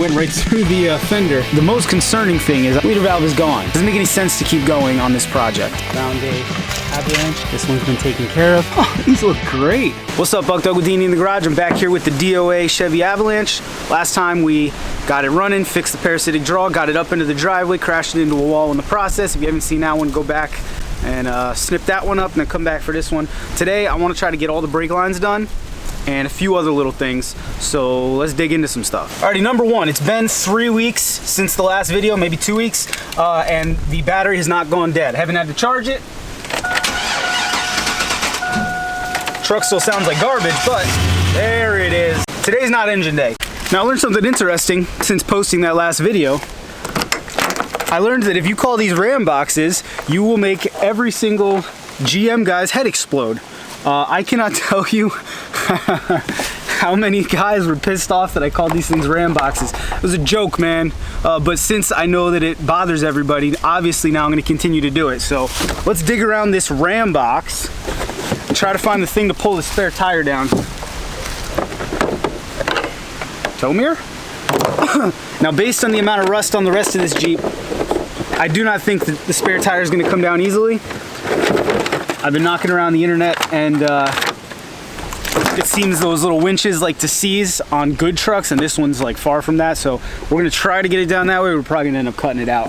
went right through the fender. The most concerning thing is the leader valve is gone. Doesn't make any sense to keep going on this project. Found a Avalanche. This one's been taken care of. Oh, these look great. What's up, Buck Doug with D&E in the garage? I'm back here with the DOA Chevy Avalanche. Last time we got it running, fixed the parasitic draw, got it up into the driveway, crashed it into a wall in the process. If you haven't seen that one, go back and snip that one up and then come back for this one. Today, I want to try to get all the brake lines done and a few other little things. So let's dig into some stuff. Alrighty, number one, it's been 3 weeks since the last video, maybe 2 weeks, and the battery has not gone dead. I haven't had to charge it. Truck still sounds like garbage, but there it is. Today's not engine day. Now I learned something interesting since posting that last video. I learned that if you call these Ram boxes, you will make every single GM guy's head explode. I cannot tell you how many guys were pissed off that I called these things Ram boxes. It was a joke, man. But since I know that it bothers everybody, obviously now I'm going to continue to do it. So let's dig around this Ram box and try to find the thing to pull the spare tire down. Tow mirror? Now, based on the amount of rust on the rest of this Jeep, I do not think that the spare tire is going to come down easily. I've been knocking around the internet, and it seems those little winches like to seize on good trucks, and this one's like far from that. So we're going to try to get it down that way. We're probably going to end up cutting it out.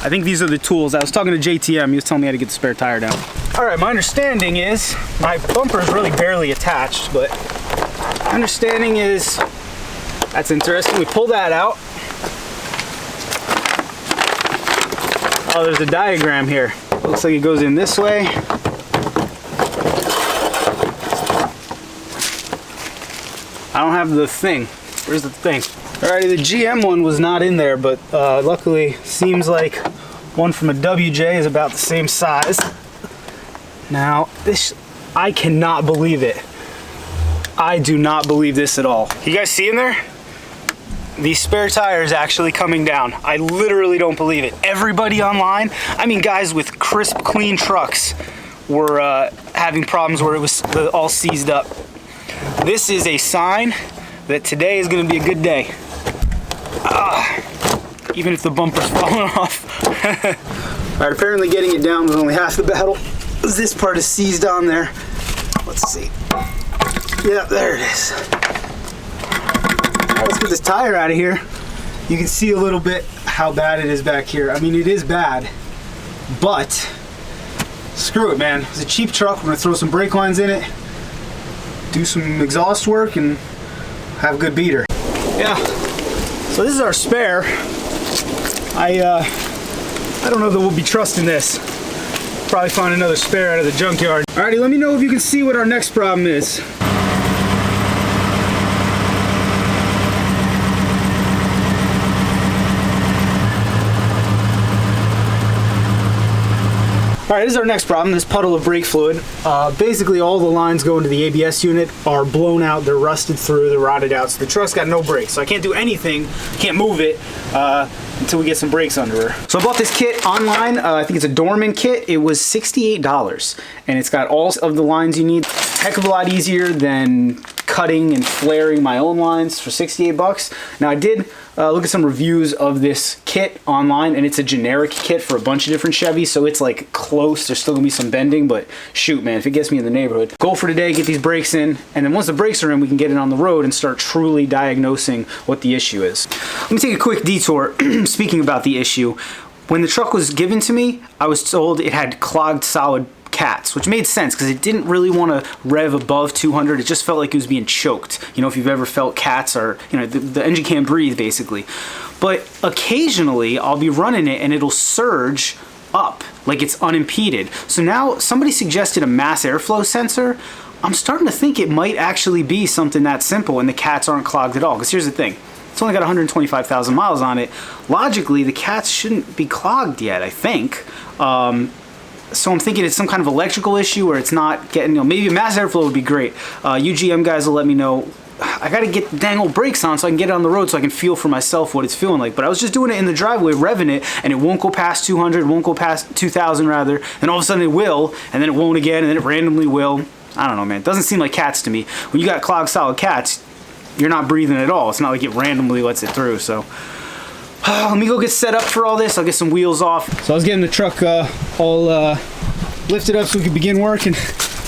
I think these are the tools. I was talking to JTM. He was telling me how to get the spare tire down. All right, my understanding is my bumper is really barely attached, but my understanding is that's interesting. We pull that out. Oh, there's a diagram here. Looks like it goes in this way. I don't have the thing. Where's the thing? Alrighty, the GM one was not in there, but luckily seems like one from a WJ is about the same size. Now, this, I cannot believe it. I do not believe this at all. You guys see in there? The spare tire is actually coming down. I literally don't believe it. Everybody online, I mean guys with crisp, clean trucks, were having problems where it was all seized up. This is a sign that today is going to be a good day. Even if the bumper's falling off. Alright, apparently getting it down was only half the battle. This part is seized on there. Let's see. Yeah, there it is. Let's get this tire out of here. You can see a little bit how bad it is back here. I mean, it is bad, but screw it, man. It's a cheap truck. We're gonna throw some brake lines in it, do some exhaust work, and have a good beater. Yeah, so this is our spare. I don't know that we'll be trusting this. Probably find another spare out of the junkyard. Alrighty, let me know if you can see what our next problem is. Alright, this is our next problem, this puddle of brake fluid. Basically all the lines going to the ABS unit are blown out, they're rusted through, they're rotted out, so the truck's got no brakes. So I can't do anything, can't move it until we get some brakes under her. So I bought this kit online, I think it's a Dorman kit. It was $68, and it's got all of the lines you need. Heck of a lot easier than cutting and flaring my own lines for 68 bucks. Now I did look at some reviews of this kit online, and it's a generic kit for a bunch of different Chevys, so it's like close. There's still gonna be some bending, but shoot, man, if it gets me in the neighborhood. Goal for today, get these brakes in, and then once the brakes are in, we can get it on the road and start truly diagnosing what the issue is. Let me take a quick detour. Speaking about the issue, when the truck was given to me, I was told it had clogged solid cats, which made sense because it didn't really want to rev above 200. It just felt like it was being choked. You know, if you've ever felt cats are, you know, the engine can't breathe basically. But occasionally I'll be running it and it'll surge up like it's unimpeded. So now somebody suggested a mass airflow sensor. I'm starting to think it might actually be something that simple and the cats aren't clogged at all. Because here's the thing. It's only got 125,000 miles on it. Logically, the cats shouldn't be clogged yet, I think. So I'm thinking it's some kind of electrical issue or it's not getting, you know, maybe a mass airflow would be great. UGM guys will let me know. I gotta get the dang old brakes on so I can get it on the road so I can feel for myself what it's feeling like. But I was just doing it in the driveway, revving it, and it won't go past 200, won't go past 2,000 rather, and all of a sudden it will, and then it won't again, and then it randomly will. I don't know, man. It doesn't seem like cats to me. When you got clogged solid cats, you're not breathing at all. It's not like it randomly lets it through. So let me go get set up for all this. I'll get some wheels off. So I was getting the truck all lifted up so we could begin work, and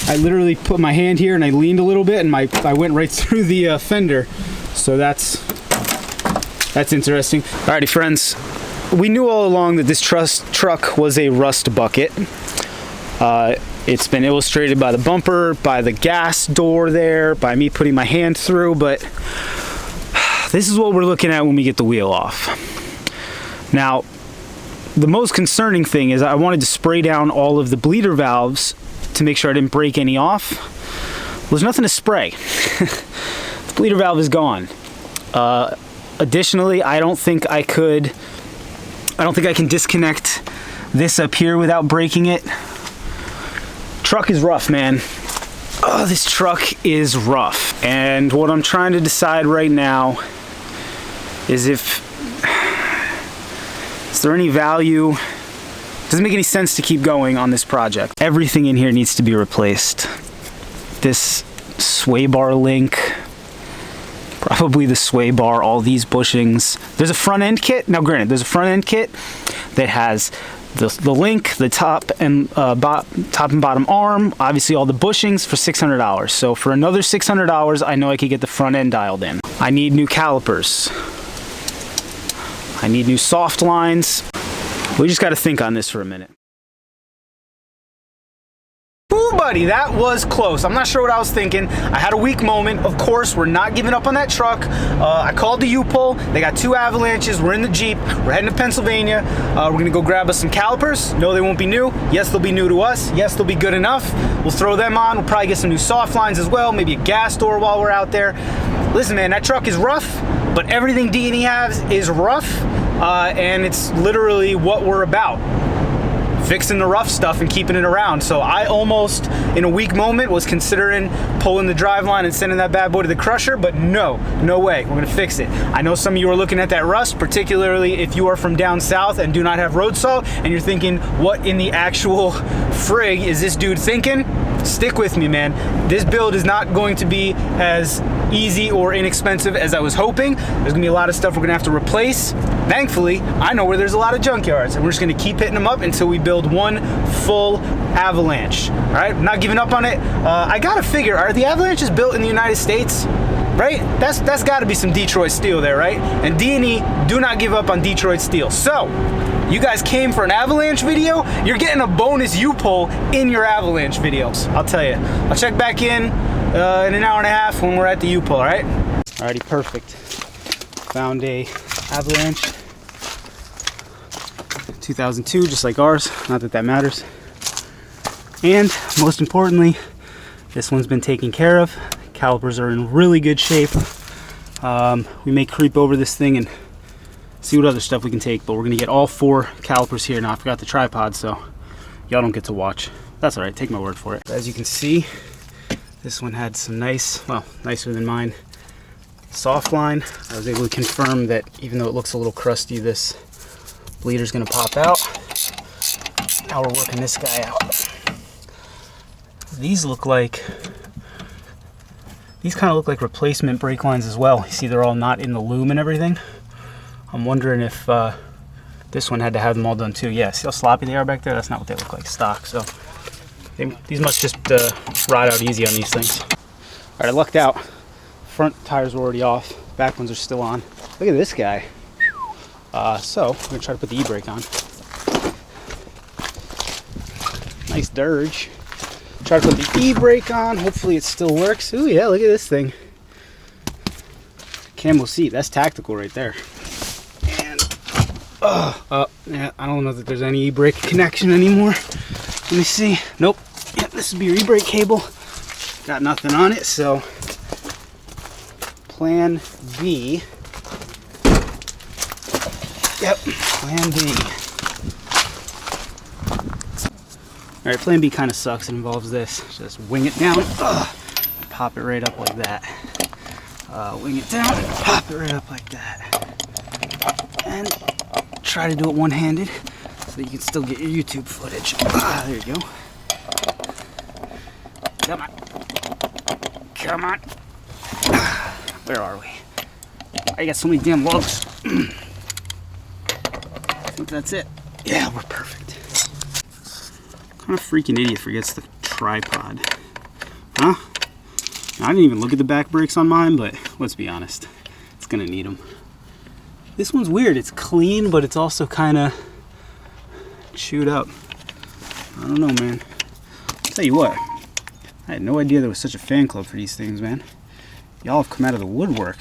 I literally put my hand here and I leaned a little bit, and I went right through the fender. So that's interesting. Alrighty, friends. We knew all along that this truck was a rust bucket. It's been illustrated by the bumper, by the gas door there, by me putting my hand through, but this is what we're looking at when we get the wheel off. Now, the most concerning thing is I wanted to spray down all of the bleeder valves to make sure I didn't break any off. Well, there's nothing to spray. The bleeder valve is gone. Additionally, I don't think I can disconnect this up here without breaking it. Truck is rough, man. Oh, this truck is rough. And what I'm trying to decide right now is is there any value? Doesn't make any sense to keep going on this project. Everything in here needs to be replaced. This sway bar link, probably the sway bar, all these bushings. There's a front end kit. Now granted, there's a front end kit that has the link, the top and bottom arm, obviously all the bushings for $600. So for another $600, I know I could get the front end dialed in. I need new calipers. I need new soft lines. We just got to think on this for a minute. Ooh, buddy, that was close. I'm not sure what I was thinking. I had a weak moment. Of course, we're not giving up on that truck. I called the U-Pull. They got 2 Avalanches. We're in the Jeep. We're heading to Pennsylvania. We're going to go grab us some calipers. No, they won't be new. Yes, they'll be new to us. Yes, they'll be good enough. We'll throw them on. We'll probably get some new soft lines as well. Maybe a gas door while we're out there. Listen, man, that truck is rough, but everything D&E has is rough, and it's literally what we're about. Fixing the rough stuff and keeping it around. So I almost, in a weak moment, was considering pulling the driveline and sending that bad boy to the crusher, but no way, we're gonna fix it. I know some of you are looking at that rust, particularly if you are from down south and do not have road salt, and you're thinking, what in the actual frig is this dude thinking? Stick with me, man. This build is not going to be as easy or inexpensive as I was hoping. There's gonna be a lot of stuff we're gonna have to replace. Thankfully, I know where there's a lot of junkyards, and we're just gonna keep hitting them up until we build one full Avalanche. All right, I'm not giving up on it. I gotta figure, are the Avalanches built in the United States? Right? That's gotta be some Detroit steel there, right? And D&E do not give up on Detroit steel. So, you guys came for an Avalanche video, you're getting a bonus U-Pull in your Avalanche videos. I'll tell you. I'll check back in an hour and a half when we're at the U-Pull, all right? Alrighty, perfect. Found a Avalanche 2002, just like ours. Not that that matters. And most importantly, this one's been taken care of. Calipers are in really good shape. We may creep over this thing and see what other stuff we can take, but we're gonna get all 4 calipers here. Now I forgot the tripod, so y'all don't get to watch. That's all right, take my word for it. As you can see, this one had some nice, well, nicer than mine, soft line. I was able to confirm that even though it looks a little crusty, this bleeder's gonna pop out. Now we're working this guy out. These kind of look like replacement brake lines as well. You see they're all not in the loom and everything. I'm wondering if this one had to have them all done too. Yeah, see how sloppy they are back there? That's not what they look like stock. So these must just ride out easy on these things. All right, I lucked out. Front tires were already off. Back ones are still on. Look at this guy. So I'm gonna try to put the e-brake on. Nice dirge. Try to put the e-brake on. Hopefully it still works. Ooh yeah, look at this thing. Camo seat. That's tactical right there. Yeah, I don't know that there's any e-brake connection anymore. Let me see. Nope. Yeah, this would be your e-brake cable. Got nothing on it, so plan B. Yep, plan B. Alright, plan B kind of sucks. It involves this. Just wing it down. Pop it right up like that. Wing it down. Pop it right up like that. And try to do it one-handed so that you can still get your YouTube footage. There you go. Come on. Come on. Where are we? I got so many damn logs. I think that's it. Yeah, we're perfect. What kind of freaking idiot forgets the tripod? Huh? I didn't even look at the back brakes on mine, but let's be honest. It's gonna need them. This one's weird. It's clean, but it's also kind of chewed up. I don't know, man. I'll tell you what. I had no idea there was such a fan club for these things, man. Y'all have come out of the woodwork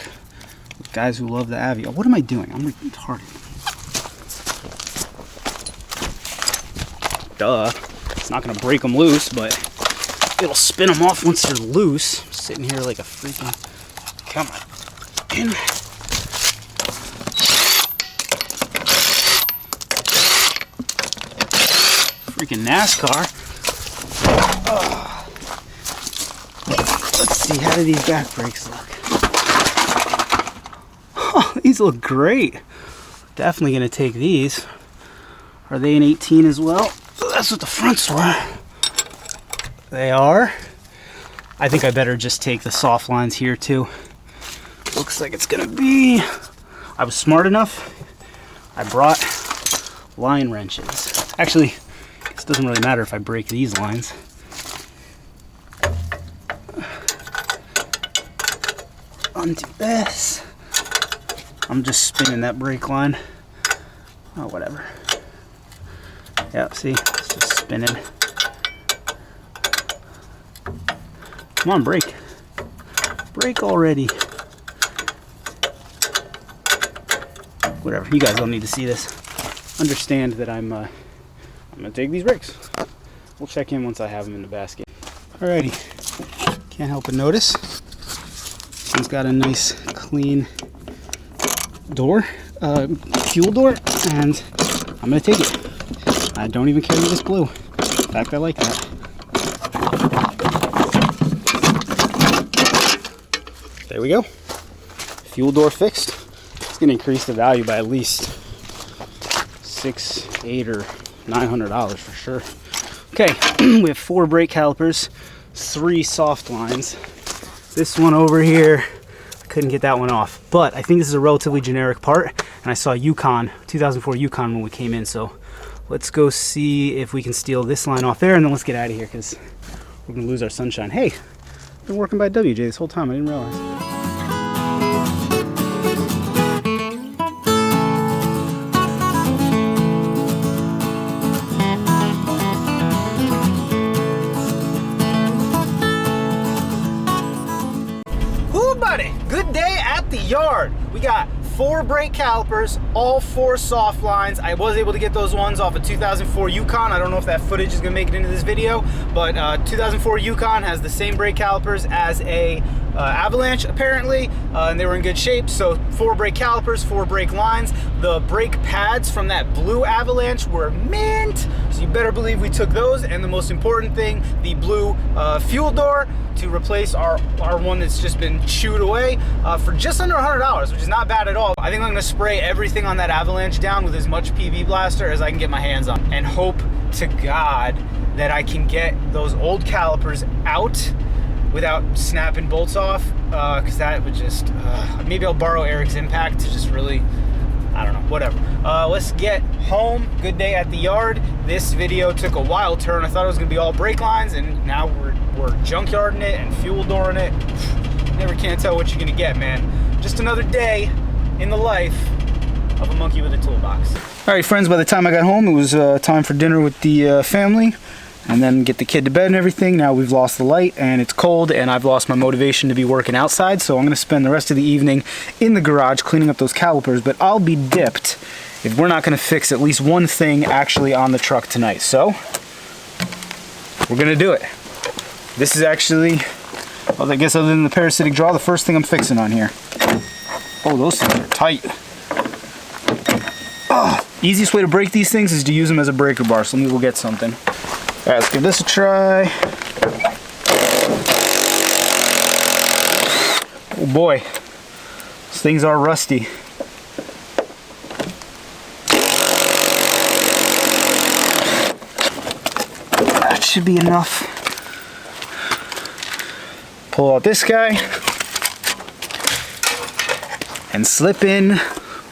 with guys who love the Avi. Oh, what am I doing? I'm retarded. Duh. It's not gonna break them loose, but it'll spin them off once they're loose. I'm sitting here like a freaking... Come on. In. Freaking NASCAR. Let's see, how do these back brakes look? Oh, these look great. Definitely gonna take these. Are they an 18 as well? That's what the fronts were. They are. I think I better just take the soft lines here too. Looks like it's gonna be... I was smart enough. I brought line wrenches. Actually, it doesn't really matter if I break these lines. Undo this. I'm just spinning that brake line. Oh, whatever. Yeah, see, it's just spinning. Come on, brake. Brake already. Whatever, you guys don't need to see this. Understand that I'm gonna take these brakes. We'll check in once I have them in the basket. Alrighty, can't help but notice. This one's got a nice clean door, fuel door, and I'm gonna take it. I don't even care that it's blue. In fact, I like that. There we go. Fuel door fixed. It's gonna increase the value by at least $600, $800, or $900 for sure. Okay, we have 4 brake calipers, 3 soft lines. This one over here, I couldn't get that one off, but I think this is a relatively generic part, and I saw Yukon, 2004 Yukon when we came in, so let's go see if we can steal this line off there, and then let's get out of here because we're gonna lose our sunshine. Hey, I've been working by WJ this whole time, I didn't realize. Good day at the yard. We got 4 brake calipers, all 4 soft lines. I was able to get those ones off a 2004 Yukon. I don't know if that footage is gonna make it into this video, but 2004 Yukon has the same brake calipers as a Avalanche apparently, and they were in good shape. So 4 brake calipers, 4 brake lines. The brake pads from that blue Avalanche were mint, so you better believe we took those. And the most important thing, the blue fuel door to replace our one that's just been chewed away for just under $100, which is not bad at all. I think I'm gonna spray everything on that Avalanche down with as much PV blaster as I can get my hands on, and hope to God that I can get those old calipers out without snapping bolts off, because that would just, maybe I'll borrow Eric's Impact to just really, I don't know, whatever. Let's get home. Good day at the yard. This video took a wild turn. I thought it was gonna be all brake lines, and now we're junkyarding it and fuel dooring it. Never can't tell what you're gonna get, man. Just another day in the life of a monkey with a toolbox. All right, friends, by the time I got home, it was time for dinner with the family, and then get the kid to bed and everything. Now we've lost the light and it's cold, and I've lost my motivation to be working outside, so I'm gonna spend the rest of the evening in the garage cleaning up those calipers, but I'll be dipped if we're not gonna fix at least one thing actually on the truck tonight. So we're gonna do it. This is actually, well, I guess other than the parasitic draw, the first thing I'm fixing on here. Oh, those things are tight. Oh, easiest way to break these things is to use them as a breaker bar, so let me go get something. All right, let's give this a try. Oh boy, these things are rusty. That should be enough. Pull out this guy. and slip in,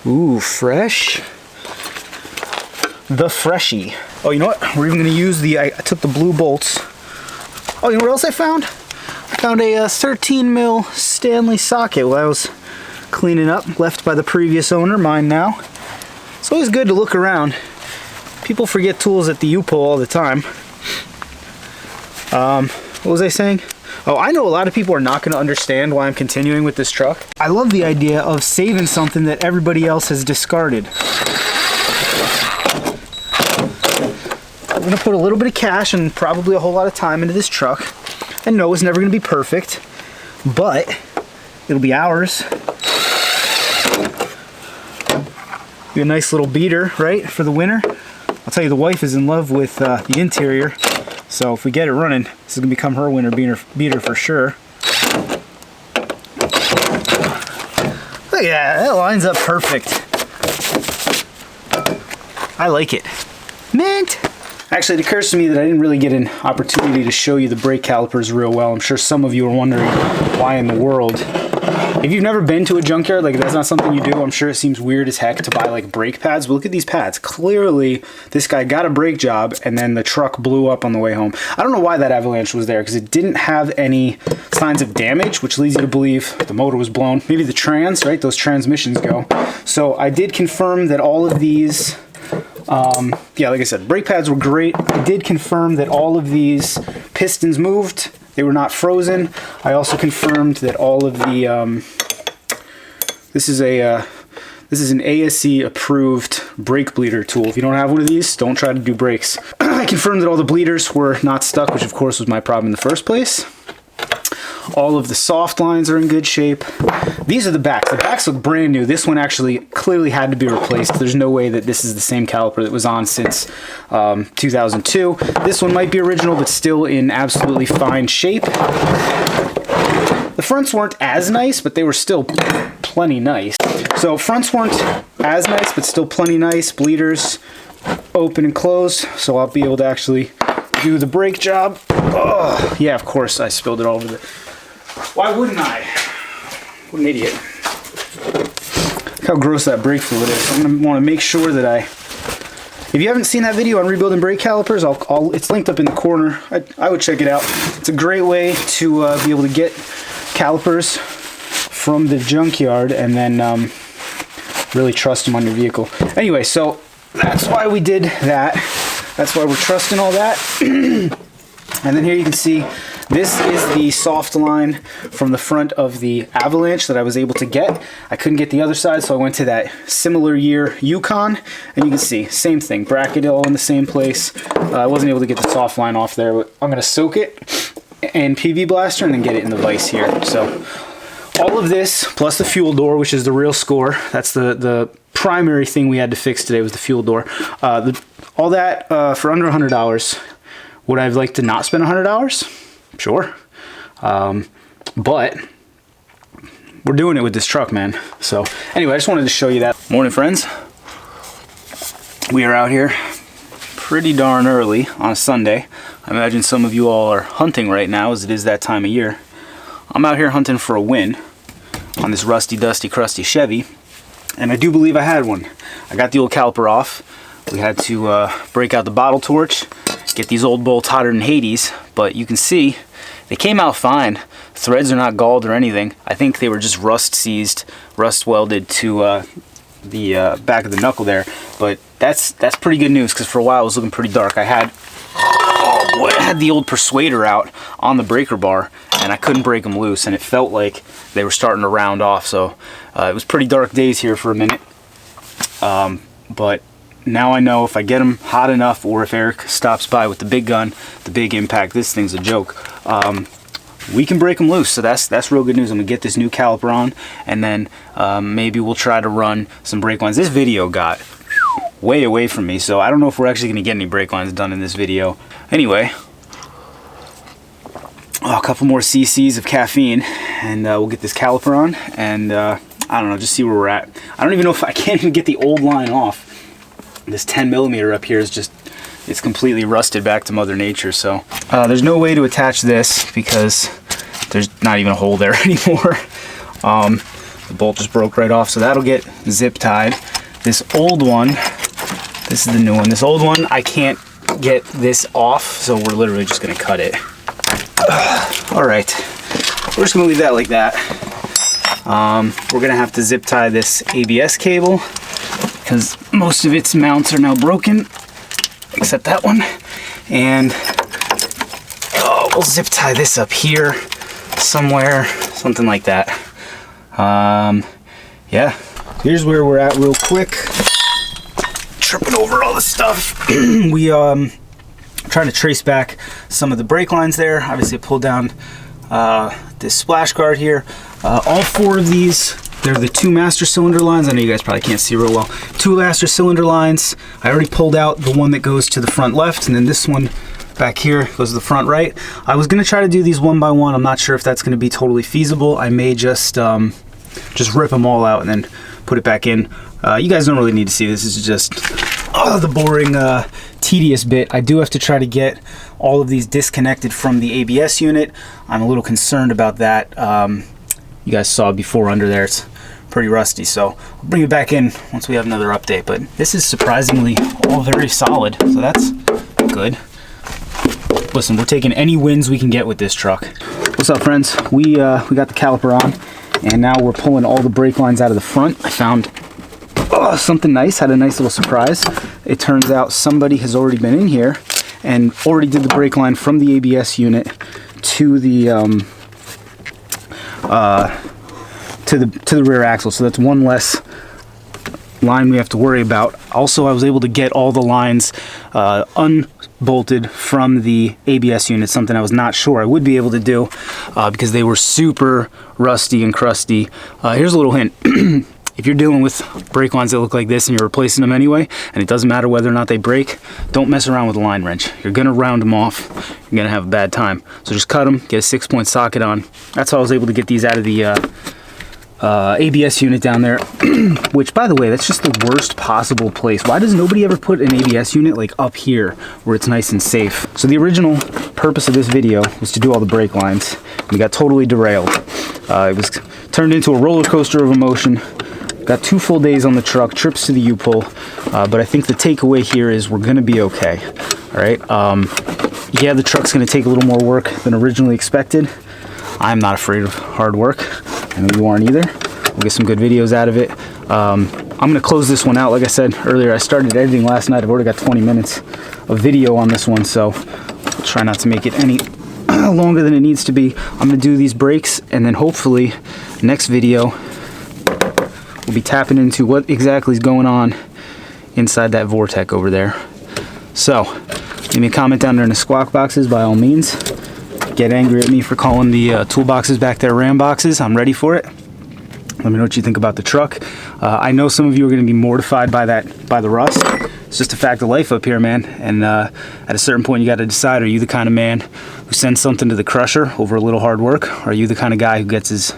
ooh, fresh, the freshie. Oh, you know what? We're even gonna use I took the blue bolts. Oh, you know what else I found? I found a 13 mil Stanley socket while I was cleaning up, left by the previous owner, mine now. It's always good to look around. People forget tools at the U-Pull all the time. What was I saying? Oh, I know a lot of people are not going to understand why I'm continuing with this truck. I love the idea of saving something that everybody else has discarded. I'm going to put a little bit of cash and probably a whole lot of time into this truck. And no, it's never going to be perfect, but it'll be ours. Be a nice little beater, right, for the winter. I'll tell you, the wife is in love with the interior, so if we get it running, this is going to become her winter beater for sure. Look at that, that lines up perfect. I like it. Mint! Actually, it occurs to me that I didn't really get an opportunity to show you the brake calipers real well. I'm sure some of you are wondering why in the world. If you've never been to a junkyard, like that's not something you do, I'm sure it seems weird as heck to buy like brake pads, but look at these pads. Clearly, this guy got a brake job and then the truck blew up on the way home. I don't know why that Avalanche was there, because it didn't have any signs of damage, which leads you to believe the motor was blown. Maybe the trans, right? Those transmissions go. So I did confirm that all of these, yeah, like I said, brake pads were great. I did confirm that all of these pistons moved. They were not frozen. I also confirmed that all of the, this is an ASE approved brake bleeder tool. If you don't have one of these, don't try to do brakes. I confirmed that all the bleeders were not stuck, which of course was my problem in the first place. All of the soft lines are in good shape. These are the backs. The backs look brand new. This one actually clearly had to be replaced. There's no way that this is the same caliper that was on since 2002. This one might be original, but still in absolutely fine shape. The fronts weren't as nice, but they were still plenty nice. So fronts weren't as nice, but still plenty nice. Bleeders open and close, so I'll be able to actually do the brake job. Oh, yeah, of course I spilled it all over the... Why wouldn't I? What an idiot. Look how gross that brake fluid is. I'm going to want to make sure that if you haven't seen that video on rebuilding brake calipers, it's linked up in the corner. I would check it out. It's a great way to be able to get calipers from the junkyard and then really trust them on your vehicle. Anyway, so that's why we did that. That's why we're trusting all that. And then here you can see this is the soft line from the front of the Avalanche that I was able to get. I couldn't get the other side, so I went to that similar year Yukon, and you can see, same thing, bracket all in the same place. I wasn't able to get the soft line off there, but I'm gonna soak it in PV Blaster and then get it in the vise here. So all of this, plus the fuel door, which is the real score. That's the primary thing we had to fix today was the fuel door. All that for under $100. Would I have liked to not spend $100? Sure. But we're doing it with this truck, man. So anyway, I just wanted to show you that. Morning, friends. We are out here pretty darn early on a Sunday. I imagine some of you all are hunting right now, as it is that time of year. I'm out here hunting for a win on this rusty, dusty, crusty Chevy, and I do believe I had one. I got the old caliper off. We had to break out the bottle torch, get these old bolts hotter than Hades, but you can see they came out fine. Threads are not galled or anything. I think they were just rust seized, rust welded to the back of the knuckle there, but that's pretty good news, because for a while it was looking pretty dark. I had the old persuader out on the breaker bar and I couldn't break them loose, and it felt like they were starting to round off, so it was pretty dark days here for a minute, but now I know if I get them hot enough, or if Eric stops by with the big gun, the big impact, this thing's a joke, we can break them loose. So that's real good news. I'm gonna get this new caliper on, and then maybe we'll try to run some brake lines. This video got way away from me, so I don't know if we're actually gonna get any brake lines done in this video. Anyway, a couple more cc's of caffeine, and we'll get this caliper on, and I don't know, just see where we're at. I don't even know if I can't even get the old line off. This 10mm up here is just, it's completely rusted back to Mother Nature, so there's no way to attach this because there's not even a hole there anymore. The bolt just broke right off, so that'll get zip tied. This old one, this is the new one. This old one, I can't get this off, so we're literally just gonna cut it. All right, we're just gonna leave that like that. We're gonna have to zip tie this ABS cable because most of its mounts are now broken, except that one. And we'll zip tie this up here somewhere, something like that. Yeah, here's where we're at real quick. Tripping over all the stuff. We trying to trace back some of the brake lines there. Obviously I pulled down this splash guard here. All 4 of these, they're the 2 master cylinder lines. I know you guys probably can't see real well. 2 master cylinder lines. I already pulled out the one that goes to the front left, and then this one back here goes to the front right. I was gonna try to do these one by one. I'm not sure if that's gonna be totally feasible. I may just rip them all out and then put it back in. You guys don't really need to see this. This is just the boring, tedious bit. I do have to try to get all of these disconnected from the ABS unit. I'm a little concerned about that. You guys saw before under there, it's pretty rusty, so I'll bring it back in once we have another update. But this is surprisingly all very solid, so that's good. Listen, we're taking any wins we can get with this truck. What's up, friends? We got the caliper on, and now we're pulling all the brake lines out of the front. I found something nice, had a nice little surprise. It turns out somebody has already been in here and already did the brake line from the ABS unit to the rear axle. So that's one less line we have to worry about. Also, I was able to get all the lines unbolted from the ABS unit, something I was not sure I would be able to do because they were super rusty and crusty. Here's a little hint. If you're dealing with brake lines that look like this and you're replacing them anyway, and it doesn't matter whether or not they break, don't mess around with a line wrench. You're gonna round them off, you're gonna have a bad time. So just cut them, get a 6-point socket on. That's how I was able to get these out of the ABS unit down there, which, by the way, that's just the worst possible place. Why does nobody ever put an ABS unit like up here where it's nice and safe? So the original purpose of this video was to do all the brake lines. We got totally derailed. It was turned into a roller coaster of emotion. Got 2 full days on the truck, trips to the U-pull, but I think the takeaway here is we're gonna be okay. All right. Yeah, the truck's gonna take a little more work than originally expected. I'm not afraid of hard work. I know you aren't either. We'll get some good videos out of it. I'm gonna close this one out. Like I said earlier, I started editing last night. I've already got 20 minutes of video on this one, so I'll try not to make it any longer than it needs to be. I'm gonna do these brakes, and then hopefully next video we'll be tapping into what exactly is going on inside that Vortec over there. So leave me a comment down there in the squawk boxes by all means. Get angry at me for calling the toolboxes back there ram boxes. I'm ready for it. Let me know what you think about the truck. I know some of you are going to be mortified by the rust. It's just a fact of life up here, man. And at a certain point, you got to decide: are you the kind of man who sends something to the crusher over a little hard work, or are you the kind of guy who gets his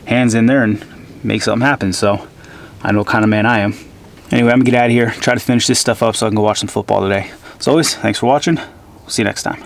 hands in there and makes something happen? So I know what kind of man I am. Anyway, I'm gonna get out of here. Try to finish this stuff up so I can go watch some football today. As always, thanks for watching. We'll see you next time.